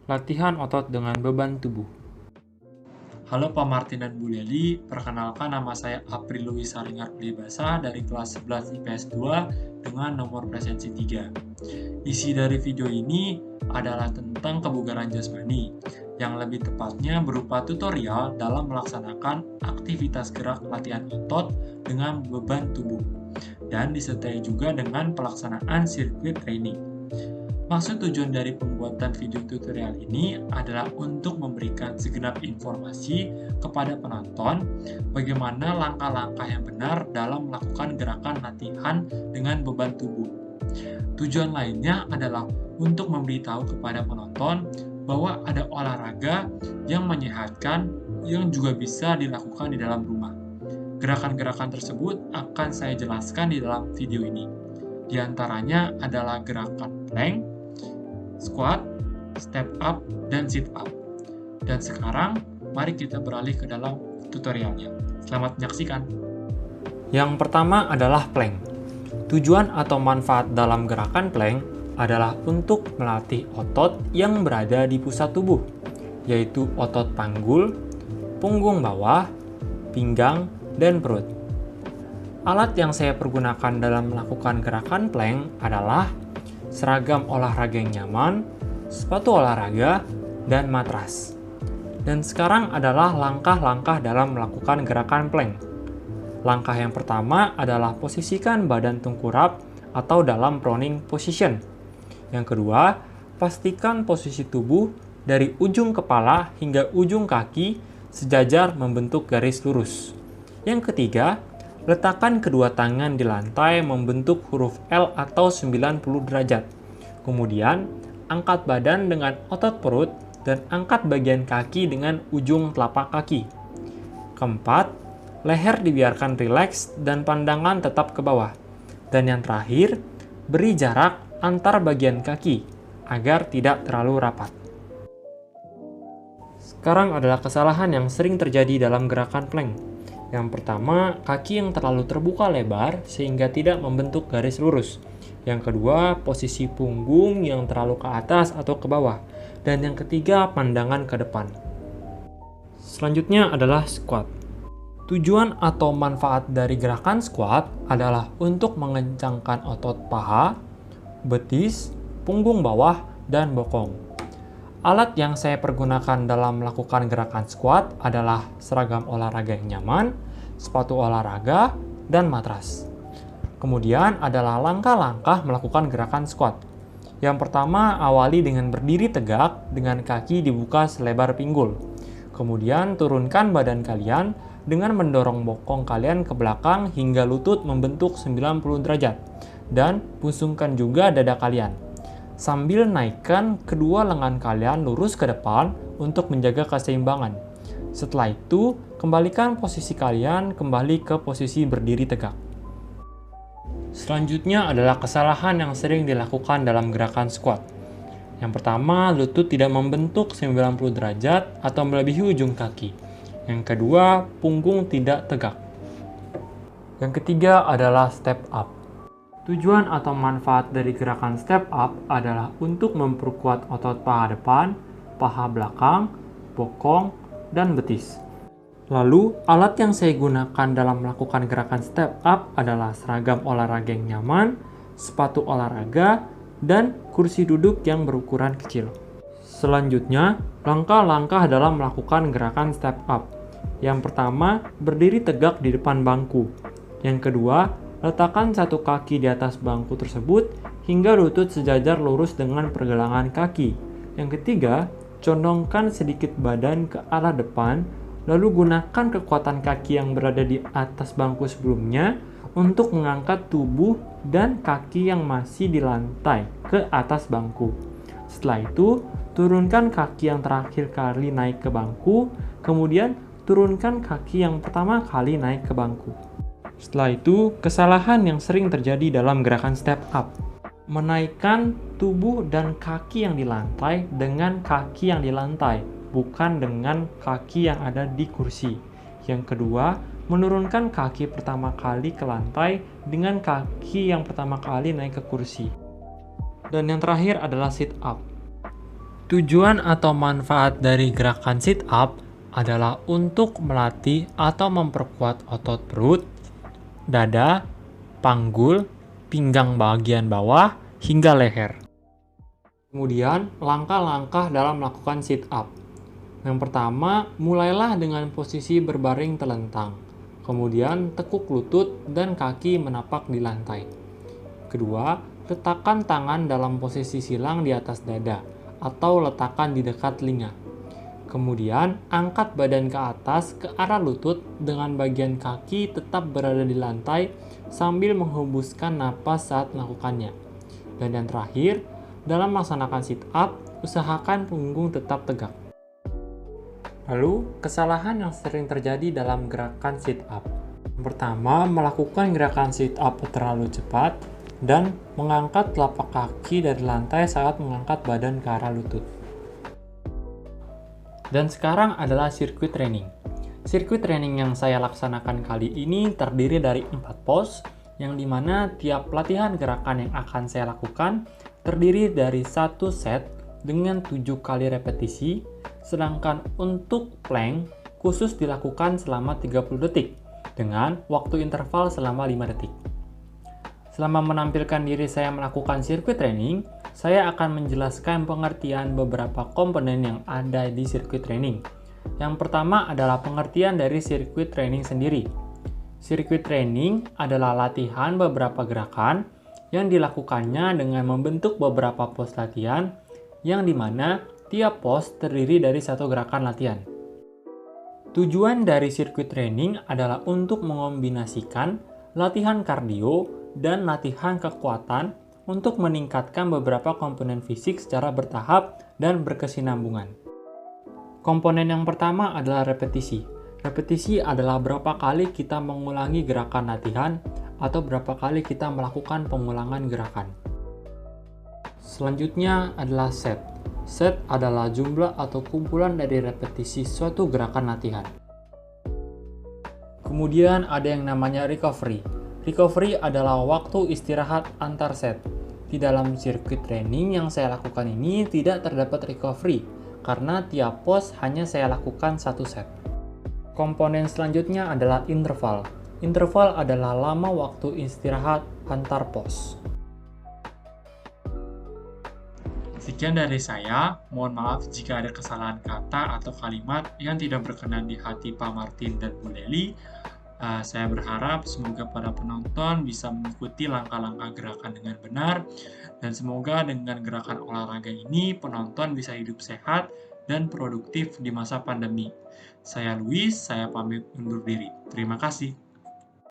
Latihan otot dengan beban tubuh. Halo Pak Martin dan Bu Leli, perkenalkan nama saya April Louis Saringar Pribasa dari kelas 11 IPS 2 dengan nomor presensi 3. Isi dari video ini adalah tentang kebugaran jasmani, yang lebih tepatnya berupa tutorial dalam melaksanakan aktivitas gerak latihan otot dengan beban tubuh, dan disertai juga dengan pelaksanaan sirkuit training. Maksud tujuan dari pembuatan video tutorial ini adalah untuk memberikan segenap informasi kepada penonton bagaimana langkah-langkah yang benar dalam melakukan gerakan latihan dengan beban tubuh. Tujuan lainnya adalah untuk memberitahu kepada penonton bahwa ada olahraga yang menyehatkan yang juga bisa dilakukan di dalam rumah. Gerakan-gerakan tersebut akan saya jelaskan di dalam video ini. Di antaranya adalah gerakan plank, squat, step up, dan sit up. Dan sekarang, mari kita beralih ke dalam tutorialnya. Selamat menyaksikan. Yang pertama adalah plank. Tujuan atau manfaat dalam gerakan plank adalah untuk melatih otot yang berada di pusat tubuh, yaitu otot panggul, punggung bawah, pinggang, dan perut. Alat yang saya pergunakan dalam melakukan gerakan plank adalah seragam olahraga yang nyaman, sepatu olahraga, dan matras. Dan sekarang adalah langkah-langkah dalam melakukan gerakan plank. Langkah yang pertama adalah posisikan badan tengkurap atau dalam proning position. Yang kedua, pastikan posisi tubuh dari ujung kepala hingga ujung kaki sejajar membentuk garis lurus. Yang ketiga, letakkan kedua tangan di lantai membentuk huruf L atau 90 derajat. Kemudian, angkat badan dengan otot perut dan angkat bagian kaki dengan ujung telapak kaki. Keempat, leher dibiarkan rileks dan pandangan tetap ke bawah. Dan yang terakhir, beri jarak antar bagian kaki agar tidak terlalu rapat. Sekarang adalah kesalahan yang sering terjadi dalam gerakan plank. Yang pertama, kaki yang terlalu terbuka lebar sehingga tidak membentuk garis lurus. Yang kedua, posisi punggung yang terlalu ke atas atau ke bawah. Dan yang ketiga, pandangan ke depan. Selanjutnya adalah squat. Tujuan atau manfaat dari gerakan squat adalah untuk mengencangkan otot paha, betis, punggung bawah, dan bokong. Alat yang saya pergunakan dalam melakukan gerakan squat adalah seragam olahraga yang nyaman, sepatu olahraga, dan matras. Kemudian adalah langkah-langkah melakukan gerakan squat. Yang pertama, awali dengan berdiri tegak dengan kaki dibuka selebar pinggul. Kemudian turunkan badan kalian dengan mendorong bokong kalian ke belakang hingga lutut membentuk 90 derajat. Dan pusingkan juga dada kalian. Sambil naikkan kedua lengan kalian lurus ke depan untuk menjaga keseimbangan. Setelah itu, kembalikan posisi kalian kembali ke posisi berdiri tegak. Selanjutnya adalah kesalahan yang sering dilakukan dalam gerakan squat. Yang pertama, lutut tidak membentuk 90 derajat atau melebihi ujung kaki. Yang kedua, punggung tidak tegak. Yang ketiga adalah step up. Tujuan atau manfaat dari gerakan step up adalah untuk memperkuat otot paha depan, paha belakang, bokong, dan betis. Lalu, alat yang saya gunakan dalam melakukan gerakan step up adalah seragam olahraga yang nyaman, sepatu olahraga, dan kursi duduk yang berukuran kecil. Selanjutnya, langkah-langkah dalam melakukan gerakan step up. Yang pertama, berdiri tegak di depan bangku. Yang kedua, letakkan satu kaki di atas bangku tersebut hingga lutut sejajar lurus dengan pergelangan kaki. Yang ketiga, condongkan sedikit badan ke arah depan, lalu gunakan kekuatan kaki yang berada di atas bangku sebelumnya untuk mengangkat tubuh dan kaki yang masih di lantai ke atas bangku. Setelah itu, turunkan kaki yang terakhir kali naik ke bangku, kemudian turunkan kaki yang pertama kali naik ke bangku. Setelah itu, kesalahan yang sering terjadi dalam gerakan step up. Menaikkan tubuh dan kaki yang di lantai dengan kaki yang di lantai, bukan dengan kaki yang ada di kursi. Yang kedua, menurunkan kaki pertama kali ke lantai dengan kaki yang pertama kali naik ke kursi. Dan yang terakhir adalah sit up. Tujuan atau manfaat dari gerakan sit up adalah untuk melatih atau memperkuat otot perut, dada, panggul, pinggang bagian bawah, hingga leher. Kemudian, langkah-langkah dalam melakukan sit up. Yang pertama, mulailah dengan posisi berbaring telentang. Kemudian, tekuk lutut dan kaki menapak di lantai. Kedua, letakkan tangan dalam posisi silang di atas dada atau letakkan di dekat telinga. Kemudian, angkat badan ke atas ke arah lutut dengan bagian kaki tetap berada di lantai sambil menghembuskan napas saat melakukannya. Dan yang terakhir, dalam melaksanakan sit up, usahakan punggung tetap tegak. Lalu, kesalahan yang sering terjadi dalam gerakan sit up. Yang pertama, melakukan gerakan sit up terlalu cepat dan mengangkat telapak kaki dari lantai saat mengangkat badan ke arah lutut. Dan sekarang adalah sirkuit training. Sirkuit training yang saya laksanakan kali ini terdiri dari 4 pose, yang dimana tiap latihan gerakan yang akan saya lakukan terdiri dari 1 set dengan 7 kali repetisi, sedangkan untuk plank khusus dilakukan selama 30 detik dengan waktu interval selama 5 detik. Selama menampilkan diri saya melakukan sirkuit training, saya akan menjelaskan pengertian beberapa komponen yang ada di sirkuit training. Yang pertama adalah pengertian dari sirkuit training sendiri. Sirkuit training adalah latihan beberapa gerakan yang dilakukannya dengan membentuk beberapa pos latihan, yang dimana tiap pos terdiri dari satu gerakan latihan. Tujuan dari sirkuit training adalah untuk mengombinasikan latihan kardio dan latihan kekuatan untuk meningkatkan beberapa komponen fisik secara bertahap dan berkesinambungan. Komponen yang pertama adalah repetisi. Repetisi adalah berapa kali kita mengulangi gerakan latihan atau berapa kali kita melakukan pengulangan gerakan. Selanjutnya adalah set. Set adalah jumlah atau kumpulan dari repetisi suatu gerakan latihan. Kemudian ada yang namanya recovery. Recovery adalah waktu istirahat antar set. Di dalam sirkuit training yang saya lakukan ini tidak terdapat recovery, karena tiap pos hanya saya lakukan 1 set. Komponen selanjutnya adalah interval. Interval adalah lama waktu istirahat antar pos. Sekian dari saya, mohon maaf jika ada kesalahan kata atau kalimat yang tidak berkenan di hati Pak Martin dan Bu Leli. Saya berharap semoga para penonton bisa mengikuti langkah-langkah gerakan dengan benar, dan semoga dengan gerakan olahraga ini penonton bisa hidup sehat dan produktif di masa pandemi. Saya Luis, saya pamit undur diri. Terima kasih.